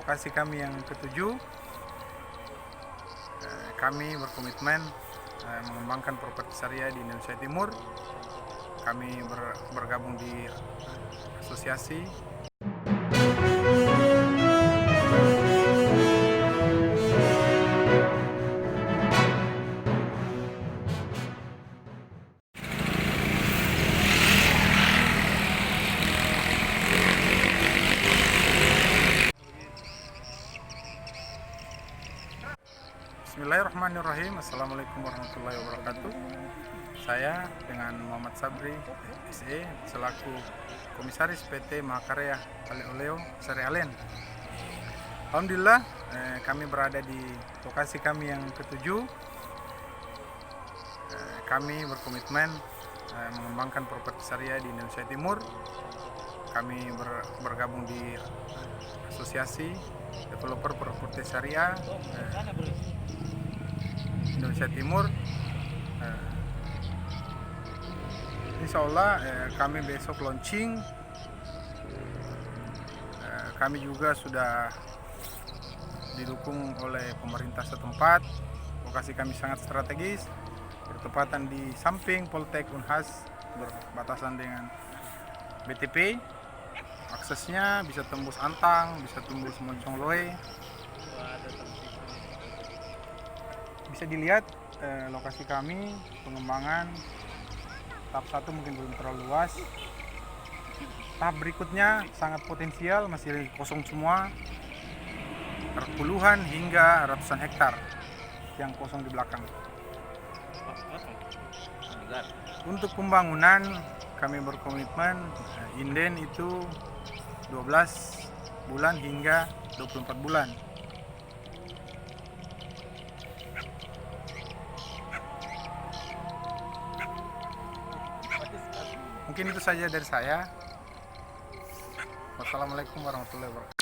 lokasi kami yang ketujuh. Kami berkomitmen mengembangkan properti syariah di Indonesia Timur. Kami bergabung di asosiasi. Bismillahirrahmanirrahim. Assalamualaikum warahmatullahi wabarakatuh. Saya dengan Muhammad Sabri SE selaku Komisaris PT Mahakarya Oleo Syariah Land. Alhamdulillah kami berada di lokasi kami yang ketujuh. Kami berkomitmen mengembangkan properti syariah di Indonesia Timur. Kami bergabung di asosiasi developer properti syariah Indonesia Timur. Insya Allah kami besok launching. Kami juga sudah didukung oleh pemerintah setempat. Lokasi kami sangat strategis, bertepatan di samping Poltek Unhas, berbatasan dengan BTP. Aksesnya bisa tembus Antang, bisa tembus Moncongloe. Bisa dilihat lokasi kami pengembangan tahap 1 mungkin belum terlalu luas. Tahap berikutnya sangat potensial, masih kosong semua, puluhan hingga ratusan hektar yang kosong di belakang. Untuk pembangunan kami berkomitmen inden itu 12 bulan hingga 24 bulan. Mungkin itu saja dari saya. Wassalamualaikum warahmatullahi wabarakatuh.